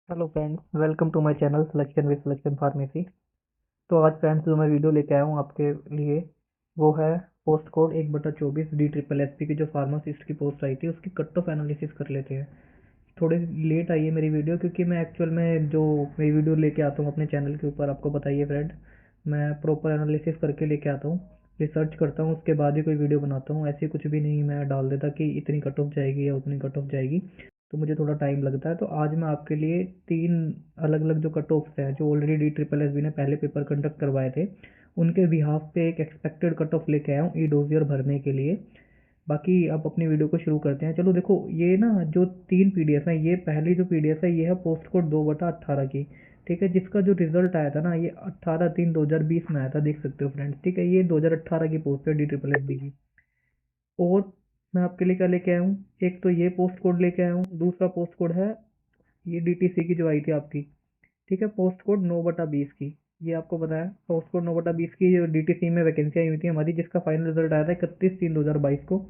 Hello friends, welcome to my channel selection with selection pharmacy. तो आज friends जो मैं वीडियो लेके आया हूँ आपके लिए वो है पोस्ट कोड 1/24 DSSP की जो फार्मासिस्ट की पोस्ट आई थी उसकी कट ऑफ एनालिसिस कर लेते हैं। थोड़ी लेट आई है मेरी वीडियो क्योंकि मैं एक्चुअल में जो मेरी वीडियो लेके आता हूँ अपने चैनल के ऊपर, आपको बताइए फ्रेंड, मैं प्रॉपर एनालिसिस करके लेके आता हूँ, रिसर्च करता हूँ, उसके बाद ही कोई वीडियो बनाता हूँ। ऐसे कुछ भी नहीं मैं डाल देता कि इतनी कट ऑफ जाएगी या उतनी कट ऑफ जाएगी। तो मुझे थोड़ा टाइम लगता है। तो आज मैं आपके लिए 3 अलग-अलग जो कट ऑफ्स हैं, जो ऑलरेडी DSSB ने पहले पेपर कंडक्ट करवाए थे, उनके बिहाफ पे एक एक्सपेक्टेड कट ऑफ लेके आया हूँ ई डोज़ियर भरने के लिए। बाकी आप अपनी वीडियो को शुरू करते हैं। चलो देखो, ये ना जो 3 पीडीएफ हैं, ये पहली जो पीडीएफ है ये है पोस्ट कोड 2/18 की। ठीक है, जिसका जो रिजल्ट आया था ना ये 18/3/2020 में आया था, देख सकते हो फ्रेंड्स। ठीक है, ये 2018 की पोस्ट है DSSB की। और मैं आपके लिए क्या लेके आया हूँ, एक तो ये पोस्ट कोड लेके आया हूँ, दूसरा पोस्ट कोड है ये DTC की जो आई थी आपकी। ठीक है, पोस्ट कोड 9/20 की। ये आपको पता है पोस्ट कोड 9/20 की जो DTC में वैकेंसी आई हुई थी हमारी, जिसका फाइनल रिजल्ट आया था 31/3/2022 को।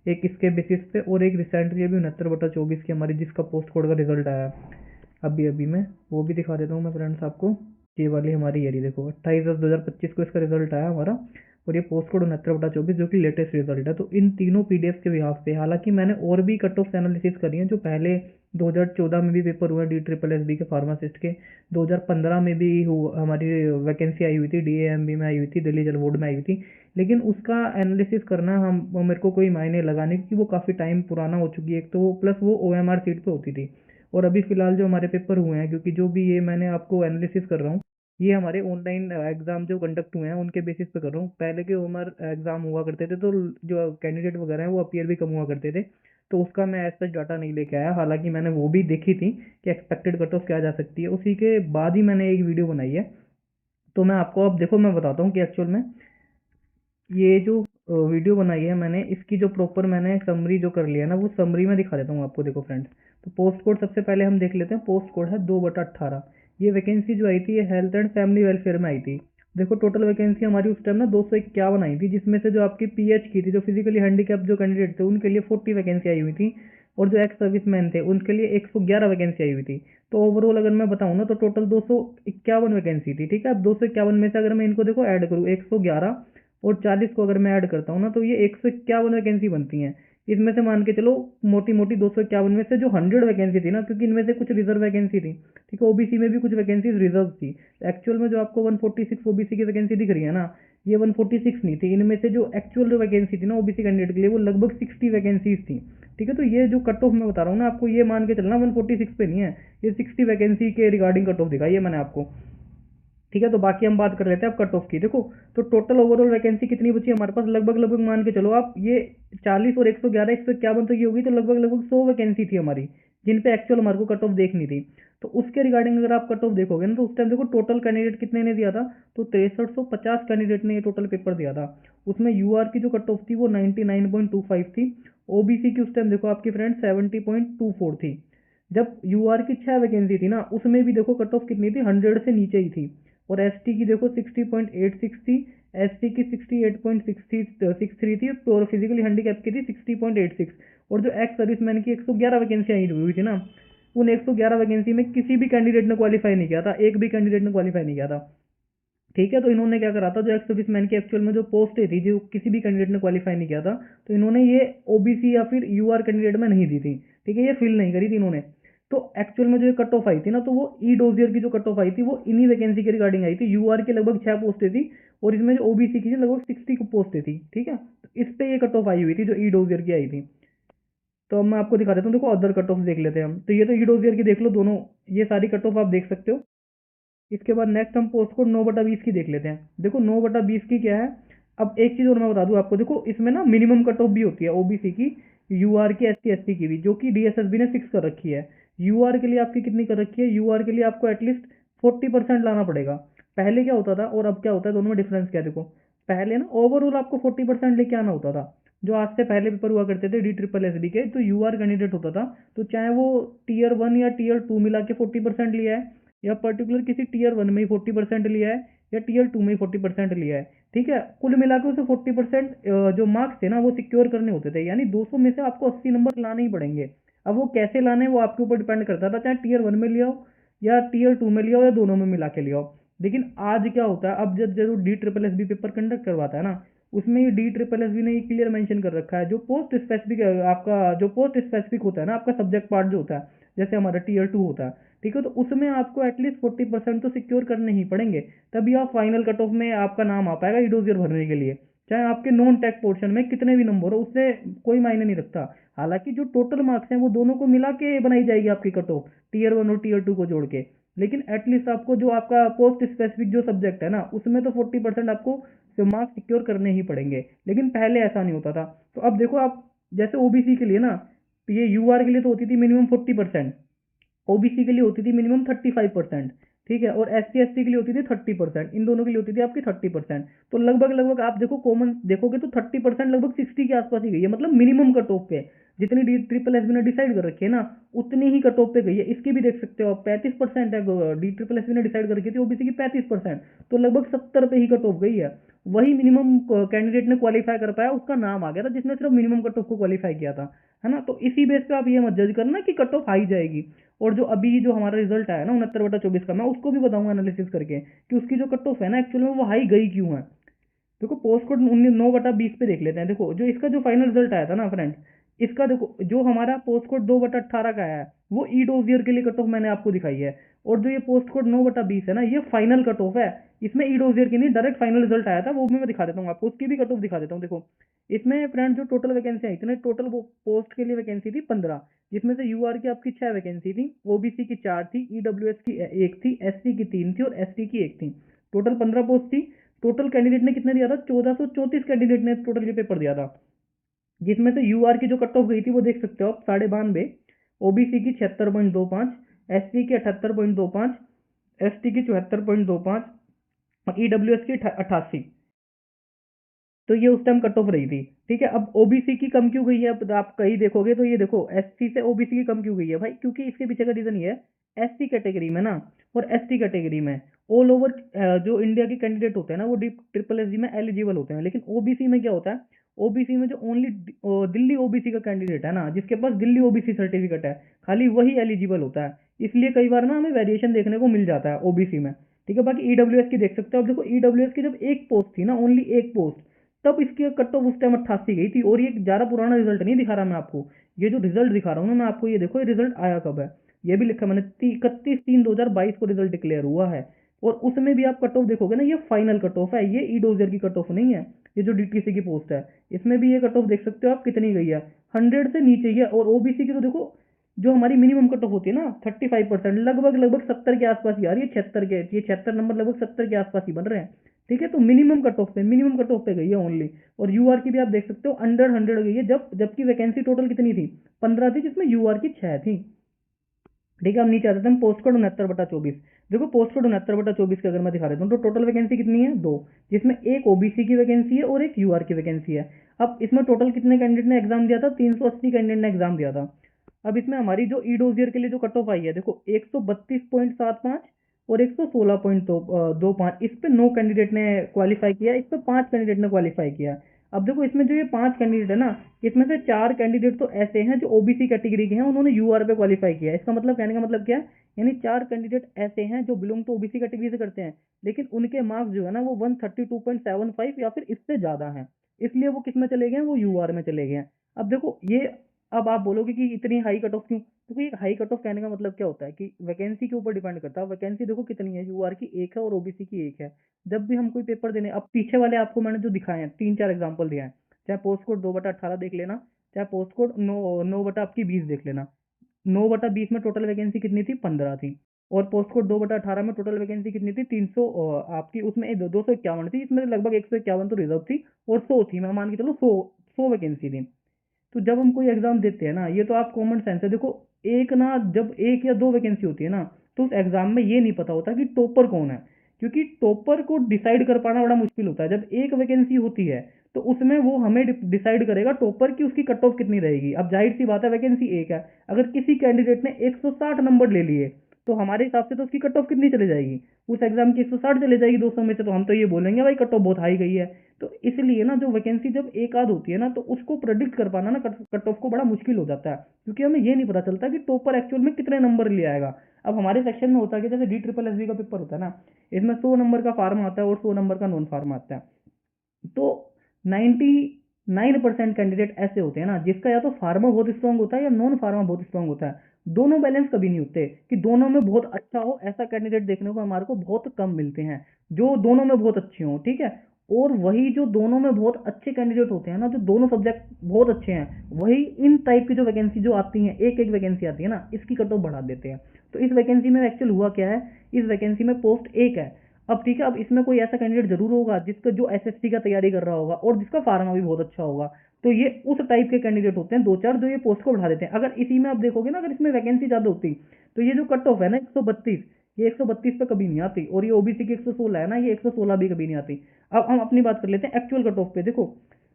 एक इसके बेसिस पे और एक रिसेंटली अभी 69/24 की हमारी जिसका पोस्ट कोड का रिजल्ट आया अभी अभी मैं वो भी दिखा देता हूँ मैं फ्रेंड्स आपको। ये वाली हमारी ये देखो 28/10/2025 को इसका रिजल्ट आया हमारा। और ये पोस्ट कोड 69/24 जो कि लेटेस्ट रिजल्ट है। तो इन तीनों पीडीएफ के बिहाफ पे हालांकि मैंने और भी कट ऑफ एनालिसिस करी है, जो पहले 2014 में भी पेपर हुए DSSB के फार्मासिस्ट के, 2015 में भी हमारी वैकेंसी आई हुई थी, DAMB में आई हुई थी, दिल्ली जल बोर्ड में आई हुई थी। लेकिन उसका एनालिसिस करना हम वो मेरे को कोई मायने लगा नहीं, क्योंकि वो काफ़ी टाइम पुराना हो चुकी है एक तो वो, प्लस वो OMR सीट पे होती थी। और अभी फ़िलहाल जो हमारे पेपर हुए हैं, क्योंकि जो भी ये मैंने आपको एनालिसिस कर रहा हूँ, ये हमारे ऑनलाइन एग्ज़ाम जो कंडक्ट हुए हैं उनके बेसिस पे कर रहा हूँ। पहले के OMR एग्ज़ाम हुआ करते थे तो जो कैंडिडेट वगैरह हैं वो अपीयर भी कम हुआ करते थे। तो उसका मैं एज सच डाटा नहीं लेके आया, हालांकि मैंने वो भी देखी थी कि एक्सपेक्टेड कट ऑफ क्या जा सकती है। उसी के बाद ही मैंने एक वीडियो बनाई है। तो मैं आपको अब देखो मैं बताता हूँ कि एक्चुअल में ये जो वीडियो बनाई है मैंने, इसकी जो प्रॉपर मैंने समरी जो कर लिया है ना, वो समरी में दिखा देता हूँ आपको। देखो फ्रेंड्स, तो पोस्ट कोड सबसे पहले हम देख लेते हैं। पोस्ट कोड है 2/18। ये वैकेंसी जो आई थी ये हेल्थ एंड फैमिली वेलफेयर में आई थी। देखो टोटल वैकेंसी हमारी उस टाइम ना 251 आई थी, जिसमें से जो आपकी PH की थी, जो फिजिकली हैंडीकैप जो कैंडिडेट थे उनके लिए 40 वैकेंसी आई हुई थी। और जो एक्स सर्विसमैन थे उनके लिए 111 वैकेंसी आई हुई थी। तो ओवरऑल अगर मैं बताऊँ ना तो टोटल 251 वैकेंसी थी। ठीक है, अब 251 में से अगर मैं इनको देखो ऐड करूँ, 111 और 40 को अगर मैं ऐड करता हूँ ना, तो ये 151 वैकेंसी बनती हैं। इसमें से मान के चलो मोटी मोटी 251 में से जो 100 वैकेंसी थी ना, क्योंकि इनमें से कुछ रिजर्व वैकेंसी थी। ठीक है, OBC में भी कुछ वैकेंसीज रिजर्व थी। एक्चुअल में जो आपको 146 OBC की वैकेंसी दिख रही है ना, ये 146 नहीं थी। इनमें से जो एक्चुअल जो वैकेंसी थी ना OBC कैंडिडेट के लिए, वो लगभग 60 वैकेंसीज थी। ठीक है, तो ये जो कट ऑफ मैं बता रहा हूँ ना आपको, ये मान के चलना 146 पे नहीं है, ये 60 वैकेंसी के रिगार्डिंग कट ऑफ दिखाई है मैंने आपको। ठीक है, तो बाकी हम बात कर लेते हैं अब कट ऑफ की। देखो, तो टोटल ओवरऑल वैकेंसी कितनी बची हमारे पास, लगभग लगभग मान के चलो आप, ये 40 और 111 151 तो ये होगी, तो लगभग लगभग 100 वैकेंसी थी हमारी, जिन पे एक्चुअल हमारे को कट ऑफ देखनी थी। तो उसके रिगार्डिंग अगर आप कट ऑफ देखोगे ना, तो उस टाइम देखो टोटल कैंडिडेट कितने ने दिया था, तो 6350 कैंडिडेट ने ये टोटल पेपर दिया था। उसमें UR की जो कट ऑफ थी वो 99.25 थी। OBC की उस टाइम देखो आपकी फ्रेंड 70.24 थी। जब UR की 6 वैकेंसी थी ना, उसमें भी देखो कट ऑफ कितनी थी, 100 से नीचे ही थी। और ST की देखो 60.86 थी, SC की 68.63 थी, और फिजिकली हैंडीकैप की थी 60.86। और जो एक्स सर्विसमैन की 111 वैकेंसी आई हुई थी ना, उन 111 वैकेंसी में किसी भी कैंडिडेट ने क्वालिफाई नहीं किया था, एक भी कैंडिडेट ने क्वालिफाई नहीं किया था। ठीक है, तो इन्होंने क्या करा था, जो एक्स सर्विसमैन की एक्चुअल में जो पोस्ट थी जो किसी भी कैंडिडेट ने क्वालिफाई नहीं किया था, तो इन्होंने ये OBC या फिर UR कैंडिडेट में नहीं दी थी। ठीक है, ये फिल नहीं करी थी इन्होंने। तो एक्चुअल में जो ये कट ऑफ आई थी ना, तो वो ई डोजियर की जो कट ऑफ आई थी वो इन्हीं वैकेंसी के रिगार्डिंग आई थी। UR की लगभग 6 पोस्टें थी, और इसमें जो OBC की लगभग 60 पोस्टें थी। ठीक है, तो इस पे ये कट ऑफ आई हुई थी जो ई डोजियर की आई थी। तो अब मैं आपको दिखा देता हूँ, देखो अदर कट ऑफ देख लेते हैं हम। तो ये तो ई डोजियर की देख लो दोनों, ये सारी कट ऑफ आप देख सकते हो। इसके बाद नेक्स्ट हम पोस्ट कोड 9/20 की देख लेते हैं। देखो 9/20 की क्या है, अब एक चीज़ और मैं बता दूं आपको। देखो इसमें ना मिनिमम कट ऑफ भी होती है OBC की, UR की, SC ST की भी, जो कि DSSB ने फिक्स कर रखी है। UR के लिए आपकी कितनी कर रखी है, UR के लिए आपको एटलीस्ट 40% लाना पड़ेगा। पहले क्या होता था और अब क्या होता है, दोनों में डिफरेंस क्या है देखो। पहले ना ओवरऑल आपको 40% लेके आना होता था। जो आज से पहले पेपर हुआ करते थे DSSB के, तो UR कैंडिडेट होता था, तो चाहे वो Tier 1 या Tier 2 मिला के 40% लिया है, या पर्टिकुलर किसी Tier 1 में ही 40% लिया है, या Tier 2 में ही 40% लिया है। ठीक है, कुल मिला के उसे 40% जो मार्क्स थे ना वो सिक्योर करने होते थे, यानी 200 में से आपको 80 नंबर लाने ही पड़ेंगे। अब वो कैसे लाने वो आपके ऊपर डिपेंड करता था, चाहे Tier 1 में लिया हो, या टीयर 2 में ले आओ या दोनों में मिला के ले आओ। लेकिन आज क्या होता है, अब जब जरूर DSSB पेपर कंडक्ट करवाता है ना, उसमें ये DSSB ने ये क्लियर मेंशन कर रखा है, जो पोस्ट स्पेसिफिक आपका जो पोस्ट स्पेसिफिक होता है ना, आपका सब्जेक्ट पार्ट जो होता है, जैसे हमारा टीयर 2 होता है, ठीक है, तो उसमें आपको एटलीस्ट 40% तो सिक्योर करने ही पड़ेंगे, तभी आप फाइनल कट ऑफ में आपका नाम आ पाएगा ईडोजियर भरने के लिए। चाहे आपके नॉन टेक पोर्शन में कितने भी नंबर हो, उससे कोई मायने नहीं रखता। हालांकि जो टोटल मार्क्स हैं वो दोनों को मिला के बनाई जाएगी आपकी कट ऑफ, टीयर 1 और टीयर 2 को जोड़ के। लेकिन एटलीस्ट आपको जो आपका पोस्ट स्पेसिफिक जो सब्जेक्ट है ना, उसमें तो 40% आपको मार्क्स सिक्योर करने ही पड़ेंगे। लेकिन पहले ऐसा नहीं होता था। तो अब देखो आप, जैसे ओबीसी के लिए ना, तो ये यूआर के लिए तो होती थी मिनिमम 40%, ओबीसी के लिए होती थी मिनिमम 35%, ठीक है, और एससी एसटी के लिए होती थी 30%, इन दोनों के लिए होती थी आपकी 30%। तो लगभग लगभग आप देखो कॉमन देखोगे तो 30% लगभग 60 के आसपास ही गई है, मतलब मिनिमम कट ऑफ पे जितनी DSSB ने डिसाइड कर रखी है ना, उतनी ही कट ऑफ पे गई है। इसकी भी देख सकते हो आप, 35% है, DSSB ने डिसाइड कर रखी थी ओबीसी की 35%, तो लगभग 70 पे ही कट ऑफ गई है। वही मिनिमम कैंडिडेट ने क्वालिफाई कर पाया, उसका नाम आ गया था जिसने सिर्फ मिनिमम कट ऑफ को क्वालिफाई किया था, है ना। तो इसी बेस पे आप ये मत जज करना कि कट ऑफ हाई जाएगी। और जो अभी जो हमारा रिजल्ट आया ना 69/24 का, मैं उसको भी बताऊंगा एनालिसिस करके कि उसकी जो कट ऑफ है ना एक्चुअल में वो हाई गई क्यों है। देखो पोस्ट कोड 9/20 पे देख लेते हैं। देखो जो इसका जो फाइनल रिजल्ट आया था ना फ्रेंड्स, इसका देखो जो हमारा पोस्ट कोड 2/18 का है, वो ई डोजियर के लिए कट ऑफ मैंने आपको दिखाई है। और जो ये पोस्ट कोड 9/20 है ना, ये फाइनल कट ऑफ है। इसमें ई डोजियर की नहीं, डायरेक्ट फाइनल रिजल्ट आया था, वो भी मैं दिखा देता हूँ आपको, उसकी भी कट ऑफ दिखा देता हूँ। देखो इसमें फ्रेंड्स जो टोटल वैकेंसी आई थी ना, टोटल वो पोस्ट के लिए वैकेंसी थी 15, जिसमें से यूआर की आपकी 6 वैकेंसी थी, ओबीसी की 4 थी, ईडब्ल्यूएस की 1 थी, एससी की 3 थी और एसटी की 1 थी। टोटल 15 पोस्ट थी। टोटल कैंडिडेट ने कितने दिया था, 1434 कैंडिडेट ने टोटल ये पेपर दिया था, जिसमें से यूआर की जो कट ऑफ गई थी वो देख सकते हो आप 92.5, ओबीसी की 76.25, एससी की 78.25, एसटी की 74.25 और ईडब्ल्यूएस की 88। तो ये उस टाइम कट ऑफ रही थी, ठीक है। अब ओबीसी की कम क्यों गई है, अब आप कहीं देखोगे तो ये देखो एससी से ओबीसी की कम क्यों गई है भाई, क्योंकि इसके पीछे का रीजन ये है, एससी कैटेगरी में ना और एसटी कैटेगरी में ऑल ओवर जो इंडिया के कैंडिडेट होते हैं ना, वो DSSB में एलिजिबल होते हैं। लेकिन ओबीसी में क्या होता है, ओबीसी में जो ओनली दिल्ली ओबीसी का कैंडिडेट है ना, जिसके पास दिल्ली ओबीसी सर्टिफिकेट है, खाली वही एलिजिबल होता है। इसलिए कई बार ना हमें वेरिएशन देखने को मिल जाता है ओबीसी में, ठीक है। बाकी ईडब्ल्यूएस की देख सकते हो आप, देखो ईडब्ल्यूएस की जब एक पोस्ट थी ना, ओनली एक पोस्ट, तब इसकी कट ऑफ उस टाइम 88 गई थी। और ये ज़्यादा पुराना रिजल्ट नहीं दिखा रहा मैं आपको, ये जो रिजल्ट दिखा रहा हूँ ना मैं आपको, ये देखो ये रिजल्ट आया कब है, ये भी लिखा मैंने 31/3/2022 को रिजल्ट डिक्लेयर हुआ है। और उसमें भी आप कट ऑफ देखोगे ना, ये फाइनल कट ऑफ है, ये ई डोजर की कट ऑफ नहीं है। ये जो डीटीसी की पोस्ट है, इसमें भी ये कट ऑफ देख सकते हो आप कितनी गई है, 100 से नीचे ही है। और ओबीसी की तो देखो जो हमारी मिनिमम कट ऑफ होती है ना 35%, लगभग लगभग 70 के आसपास ही आ रही है, 76 के, ये 76 नंबर लगभग 70 के आसपास ही बन रहे हैं, ठीक है। तो मिनिमम कट ऑफ पे गई है ओनली। और यूआर की भी आप देख सकते हो अंडर 100 गई है, जबकि वैकेंसी टोटल कितनी थी, 15 थी, जिसमें यूआर की 6 थी, ठीक है। हम नीचे आते हैं, पोस्ट कोड 69/24। देखो पोस्ट कोड 69/24 की अगर मैं दिखा देता हूँ तो टोटल वैकेंसी कितनी है, 2, जिसमें एक ओबीसी की वैकेंसी है और एक यूआर की वैकेंसी है। अब इसमें टोटल कितने कैंडिडेट ने एग्जाम दिया था, 380 कैंडिडेट ने एग्जाम दिया था। अब इसमें हमारी जो ई डोजियर के लिए जो कट ऑफ आई है, देखो 132.75 और 116.25, इस पे 9 कैंडिडेट ने क्वालिफाई किया, इस पे 5 कैंडिडेट ने क्वालिफाई किया। अब देखो इसमें जो ये 5 कैंडिडेट है ना, इसमें से 4 कैंडिडेट तो ऐसे हैं जो ओबीसी कैटेगरी के हैं, उन्होंने यूआर पे क्वालिफाई किया है। इसका मतलब, कहने का मतलब क्या है, यानी 4 कैंडिडेट ऐसे हैं जो बिलोंग तो ओबीसी कैटेगरी से करते हैं, लेकिन उनके मार्क्स जो है ना वो 132.75 या फिर इससे ज्यादा हैं, इसलिए वो किस में चले गए हैं, वो यूआर में चले गए हैं। अब देखो ये, अब आप बोलोगे कि इतनी हाई कट ऑफ क्यों, क्योंकि एक हाई कट ऑफ कहने का मतलब क्या होता है कि वैकेंसी के ऊपर डिपेंड करता है। वैकेंसी देखो कितनी है, यूआर की 1 है और ओबीसी की 1 है। जब भी हम कोई पेपर देने, अब पीछे वाले आपको मैंने जो दिखाए हैं 3-4 एग्जाम्पल दिया है, चाहे पोस्ट कोड 2/18 देख लेना, चाहे पोस्ट कोड 9/20 देख लेना। 9/20 में टोटल वैकेंसी कितनी थी, 15 थी। और पोस्ट कोड 2/18 में टोटल वैकेंसी कितनी थी, 300, आपकी उसमें 251 थी, इसमें लगभग 151 तो रिजर्व थी और 100 थी, मैं मान के चलो 100 वैकेंसी थी। तो जब हम कोई एग्जाम देते हैं ना, ये तो आप कॉमन सेंस है, देखो एक ना, जब 1 या 2 वैकेंसी होती है ना, तो उस एग्जाम में ये नहीं पता होता कि टॉपर कौन है, क्योंकि टॉपर को डिसाइड कर पाना बड़ा मुश्किल होता है। जब एक वैकेंसी होती है तो उसमें वो हमें डिसाइड करेगा टॉपर की उसकी कट ऑफ कितनी रहेगी। अब जाहिर सी बात है, वैकेंसी 1 है, अगर किसी कैंडिडेट ने 160 नंबर ले लिए तो हमारे हिसाब से तो उसकी कट ऑफ कितनी चली जाएगी, उस एग्जाम की 160 चले जाएगी 200 में से, तो हम तो ये बोलेंगे भाई कट ऑफ बहुत हाई गई है। तो इसलिए ना जो वैकेंसी जब एक आध होती है ना, तो उसको प्रेडिक्ट कर पाना ना कट ऑफ को बड़ा मुश्किल हो जाता है, क्योंकि हमें ये नहीं पता चलता कि टॉपर एक्चुअल में कितने नंबर ले आएगा। अब हमारे सेक्शन में होता है कि जैसे डी ट्रिपल एस बी का पेपर होता है ना, इसमें 100 नंबर का फार्म आता है और 100 नंबर का नॉन फार्म आता है। तो 99% कैंडिडेट ऐसे होते हैं ना जिसका या तो फार्मा बहुत स्ट्रांग होता है या नॉन फार्मा बहुत स्ट्रांग होता है, दोनों बैलेंस कभी नहीं होते कि दोनों में बहुत अच्छा हो, ऐसा कैंडिडेट देखने को हमारे को बहुत कम मिलते हैं जो दोनों में बहुत अच्छे हों, ठीक है। और वही जो दोनों में बहुत अच्छे कैंडिडेट होते हैं ना, जो दोनों सब्जेक्ट बहुत अच्छे हैं, वही इन टाइप की जो वैकेंसी जो आती हैं, एक एक वैकेंसी आती है ना, इसकी कट ऑफ बढ़ा देते हैं। तो इस वैकेंसी में एक्चुअल हुआ क्या है, इस वैकेंसी में पोस्ट एक है। अब ठीक है, अब इसमें कोई ऐसा कैंडिडेट जरूर होगा जिसका जो एसएससी का तैयारी कर रहा होगा और जिसका फार्मा भी बहुत अच्छा होगा, तो ये उस टाइप के कैंडिडेट होते हैं दो चार जो ये पोस्ट को बढ़ा देते हैं। अगर इसी में आप देखोगे ना, अगर इसमें वैकेंसी ज्यादा होती तो ये जो कट ऑफ है ना 132, ये 132 पे कभी नहीं आती, और ये ओबीसी की 116 है ना, ये 116 भी कभी नहीं आती। अब हम अपनी बात कर लेते हैं एक्चुअल कट ऑफ पे। देखो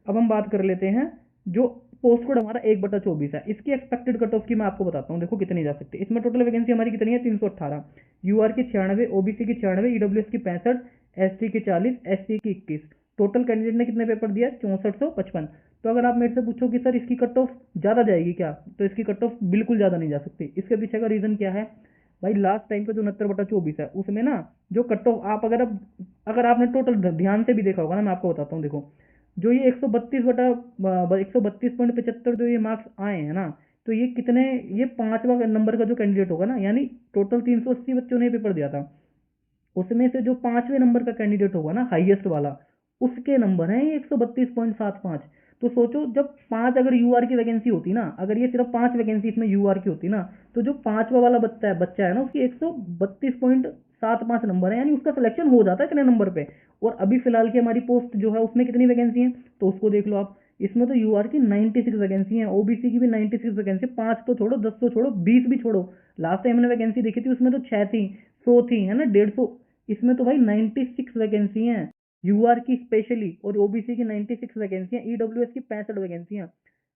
अब हम बात कर लेते हैं जो पोस्ट कोड हमारा 1/24 है, इसकी एक्सपेक्टेड कट ऑफ की मैं आपको बताता हूँ। देखो कितनी जा सकती है, इसमें टोटल वैकेंसी हमारी कितनी है 318, यूआर की 96, ओबीसी की 96, ईडब्ल्यूएस की 65, एसटी की 40, एससी की 21। टोटल कैंडिडेट ने कितने पेपर दिया, 6455। तो अगर आप मेरे से पूछो कि सर इसकी कट ऑफ ज़्यादा जाएगी क्या, तो इसकी कट ऑफ बिल्कुल ज़्यादा नहीं जा सकती। इसके पीछे का रीज़न क्या है भाई, लास्ट टाइम का जो 69/24 है उसमें ना जो कट ऑफ आप अगर आपने टोटल ध्यान से भी देखा होगा ना, मैं आपको बताता हूँ। देखो जो ये 132/132.75 जो ये मार्क्स आए हैं ना, तो ये कितने, ये पांचवा नंबर का जो कैंडिडेट होगा ना, यानी टोटल 380 बच्चों ने पेपर दिया था, उसमें से जो पांचवें नंबर का कैंडिडेट होगा ना हाईएस्ट वाला, उसके नंबर हैं ये 132.75। तो सोचो जब पांच अगर यूआर की वैकेंसी होती ना, अगर ये सिर्फ पांच वैकेंसी इसमें यूआर की होती ना, तो जो पांचवा वाला बच्चा है ना, उसकी 132.75 नंबर है, यानी उसका सिलेक्शन हो जाता है इतने नंबर पे। और अभी फिलहाल की हमारी पोस्ट जो है उसमें कितनी वैकेंसी है, तो उसको देख लो आप। इसमें तो यूआर की 96 वैकेंसी है, ओबीसी की भी 96 वैकेंसी, पांच तो छोड़ो, 10 तो छोड़ो, 20 भी छोड़ो। लास्ट टाइम मैंने वैकेंसी देखी थी उसमें तो 6 थी, 100 थी, है ना, 150। इसमें तो भाई 96 वैकेंसी हैं यूआर की स्पेशली, और ओबीसी की 96 वैकेंसी हैं, ईडब्ल्यूएस की 65 वैकेंसी हैं।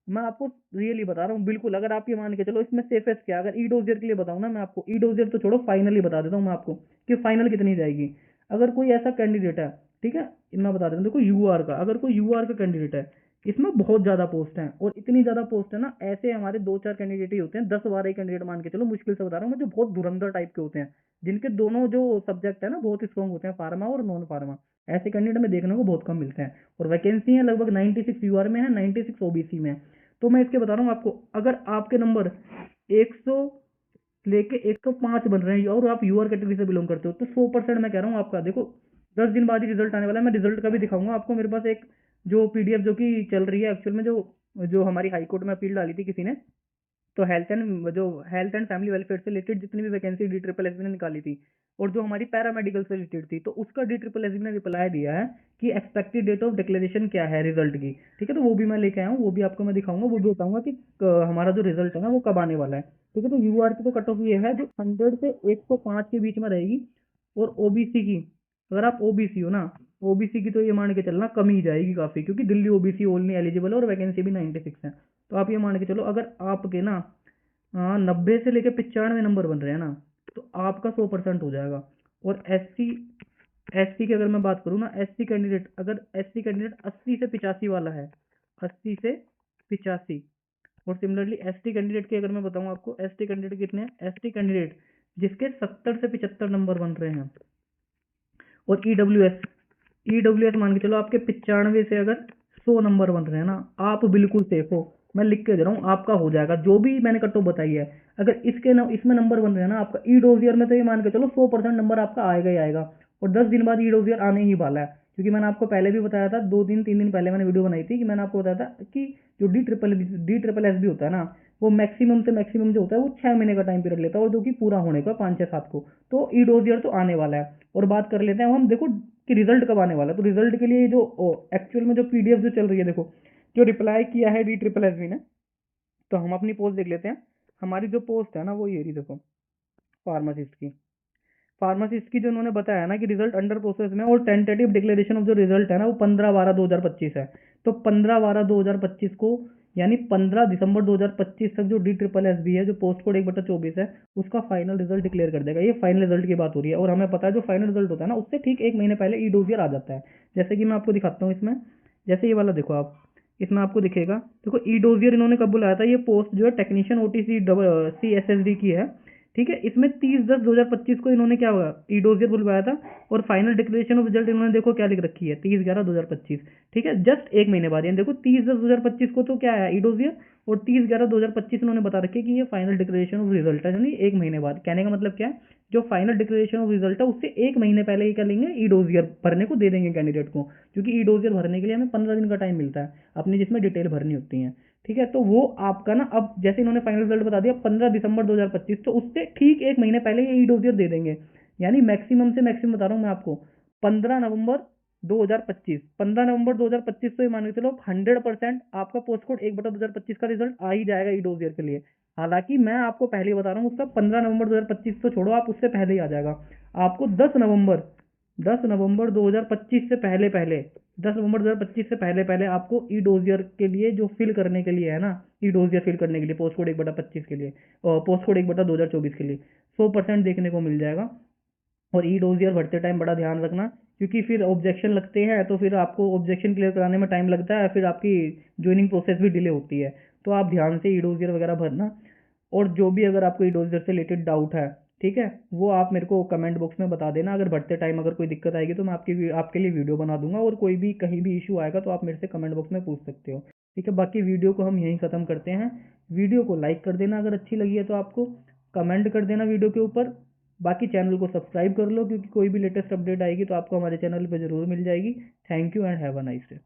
मैं आपको रियली बता रहा हूँ, बिल्कुल अगर आप ये मान के चलो, इसमें सेफेस्ट क्या, अगर ई डोजियर के लिए बताऊँ ना मैं आपको, ई डोजियर तो छोड़ो, फाइनली बता देता हूँ मैं आपको कि फाइनल कितनी जाएगी। अगर कोई ऐसा कैंडिडेट है, ठीक है, मैं बता देता हूँ, देखो यूआर का, अगर कोई यूआर का कैंडिडेट है, इसमें बहुत ज्यादा पोस्ट हैं, और इतनी ज्यादा पोस्ट है ना, ऐसे हमारे दो चार कैंडिडेट ही होते हैं, 10-12 कैंडिडेट मान के चलो, मुश्किल से बता रहा हूँ मैं, जो बहुत धुरंधर टाइप के होते हैं, जिनके दोनों जो सब्जेक्ट है ना बहुत स्ट्रॉन्ग होते हैं, फार्मा और नॉन फार्मा। ऐसे कैंडिडेट में देखने को बहुत कम मिलते हैं, और वैकेंसी है लगभग 96 यूआर में है, 96 ओबीसी में है। तो मैं इसके बता रहा हूँ आपको, अगर आपके नंबर 100 लेके 105 बन रहे हैं और आप यूआर कैटेगरी से बिलोंग करते हो, तो 100% मैं कह रहा हूँ आपका, देखो 10 दिन बाद ही रिजल्ट आने वाला है, मैं रिजल्ट का भी दिखाऊंगा आपको। मेरे पास एक जो पीडीएफ जो कि चल रही है एक्चुअल में, जो जो हमारी हाई कोर्ट में अपील डाली थी किसी ने, तो हेल्थ एंड फैमिली वेलफेयर से रिलेटेड जितनी भी vacancy D triple S B ने निकाली थी, और जो हमारी पैरामेडिकल से रिलेटेड थी, तो उसका डी ट्रिपल एस बी ने रिप्लाई दिया है कि एक्सपेक्टेड डेट ऑफ डिक्लेरेशन क्या है रिजल्ट की, ठीक है। तो वो भी मैं लेके आया हूँ, वो भी आपको मैं दिखाऊंगा, वो भी बताऊंगा कि हमारा जो रिजल्ट है ना वो कब आने वाला है, ठीक है। तो यूआर की तो कट ऑफ ये है जो 100 से 105 के बीच में रहेगी। और ओबीसी की, अगर आप ओबीसी हो ना, ओबीसी की तो ये मान के चलना कम ही जाएगी काफी, क्योंकि दिल्ली ओबीसी ओनली एलिजिबल है और वैकेंसी भी 96 है। तो आप ये मान के चलो, अगर आपके ना 90 से लेकर 95 नंबर बन रहे हैं ना, तो आपका 100% हो जाएगा। और एससी एससी की अगर मैं बात करूँ ना, एससी कैंडिडेट, अगर एससी कैंडिडेट 80 से 85 वाला है, 80 से 85, और सिमिलरली एसटी कैंडिडेट की अगर मैं बताऊँ आपको, एसटी कैंडिडेट कितने हैं, एसटी कैंडिडेट जिसके 70 से 75 नंबर बन रहे हैं, और ईडब्ल्यूएस मान के चलो आपके 95 से अगर 100 नंबर बन रहे हैं ना, आप बिल्कुल सेफ हो। मैं लिख के दे रहा हूँ, आपका हो जाएगा जो भी मैंने कट ऑफ बताई है। अगर इसमें नंबर बन रहे हैं ना आपका, ई डोजियर में तो ये मान के चलो 100% नंबर आपका आएगा ही आएगा। और 10 दिन बाद ई डोजियर आने ही वाला है, क्योंकि मैंने आपको पहले भी बताया था, 2 दिन 3 दिन पहले मैंने वीडियो बनाई थी कि मैंने आपको बताया था कि जो डी ट्रिपल एस बी होता है ना, वो मैक्सिमम से मैक्सिमम जो होता है वो 6 महीने का टाइम पीरियड लेता है, और जो कि पूरा होने का 5 6 7 को। तो ई डोजियर तो आने वाला है। और बात कर लेते हैं हम, देखो कि रिजल्ट कब आने वाला है। तो रिजल्ट के लिए जो एक्चुअल में जो पीडीएफ जो चल रही है, देखो जो रिप्लाई किया है डी ट्रिपल एस बी ने, तो हम अपनी पोस्ट देख लेते हैं। हमारी जो पोस्ट है ना वो ये रही, देखो फार्मासिस्ट की जो उन्होंने बताया ना कि रिजल्ट अंडर प्रोसेस में, और टेंटेटिव डिक्लेरेशन ऑफ जो रिजल्ट है ना वो 15/12/2025 है। तो 15/12/2025 को यानी 15 दिसंबर 2025 तक जो DSSS है, जो पोस्ट कोड 1/24 है, उसका फाइनल रिजल्ट डिक्लेयर कर देगा। ये फाइनल रिजल्ट की बात हो रही है, और हमें पता है जो फाइनल रिजल्ट होता है ना, उससे ठीक 1 महीने पहले ई डोजियर आ जाता है। जैसे कि मैं आपको दिखाता हूँ इसमें, जैसे ये वाला देखो आप, इसमें आपको दिखेगा, देखो ई डोजियर इन्होंने कब बुलाया था, ये पोस्ट जो है टेक्नीशियन OTC CSSD की है, ठीक है। इसमें 30/10/2025 को इन्होंने क्या हुआ, ई डोजियर बुलवाया था, और फाइनल डिक्लेरेशन ऑफ रिजल्ट इन्होंने देखो क्या लिख रखी है, 30/11/2025, ठीक है। जस्ट 1 महीने बाद, यानी देखो 30/10/2025 को तो क्या है, ई डोजियर, और 30/11/2025 इन्होंने बता रखी है कि ये फाइनल डिक्लेरेशन ऑफ रिजल्ट है, यानी 1 महीने बाद। कहने का मतलब क्या है, जो फाइनल डिक्लेरेशन ऑफ रिजल्ट है उससे 1 महीने पहले ही कर लेंगे, ई डोजियर भरने को दे देंगे कैंडिडेट को, क्योंकि ई डोजियर भरने के लिए हमें 15 दिन का टाइम मिलता है अपनी, जिसमें डिटेल भरनी होती है, ठीक है। तो वो आपका ना, अब जैसे इन्होंने फाइनल रिजल्ट बता दिया 15 दिसंबर 2025, तो उससे ठीक 1 महीने पहले ये ई डोजियर दे देंगे। यानी मैक्सिमम से मैक्सिमम बता रहा हूँ मैं आपको, 15 नवंबर 2025, 15 नवंबर 2025 तो ये मान के चलो 100% आपका पोस्ट कोड 1/2025 का रिजल्ट आ ही जाएगा ई डोजियर के लिए। हालांकि मैं आपको पहले ही बता रहा हूँ, उसका 15 नवंबर 2025 तो छोड़ो, आप उससे पहले ही आ जाएगा। आपको 10 नवंबर 2025 से पहले पहले 10 नवंबर 2025 से पहले पहले आपको ई डोजियर के लिए जो फिल करने के लिए है ना, ई डोजियर फिल करने के लिए पोस्ट कोड 1/25 के लिए, और पोस्ट कोड 1/2024 के लिए 100% देखने को मिल जाएगा। और ई डोजियर भरते टाइम बड़ा ध्यान रखना, क्योंकि फिर ऑब्जेक्शन लगते हैं, तो फिर आपको ऑब्जेक्शन क्लियर कराने में टाइम लगता है, फिर आपकी ज्वाइनिंग प्रोसेस भी डिले होती है। तो आप ध्यान से ई डोजियर वगैरह भरना, और जो भी अगर आपको ई डोजियर से रिलेटेड डाउट है, ठीक है, वो आप मेरे को कमेंट बॉक्स में बता देना। अगर भरते टाइम अगर कोई दिक्कत आएगी तो मैं आपके लिए वीडियो बना दूंगा, और कोई भी कहीं भी इशू आएगा तो आप मेरे से कमेंट बॉक्स में पूछ सकते हो, ठीक है। बाकी वीडियो को हम यहीं ख़त्म करते हैं। वीडियो को लाइक कर देना अगर अच्छी लगी है तो आपको, कमेंट कर देना वीडियो के ऊपर। बाकी चैनल को सब्सक्राइब कर लो, क्योंकि कोई भी लेटेस्ट अपडेट आएगी तो आपको हमारे चैनल पर ज़रूर मिल जाएगी। Thank you and have a nice day.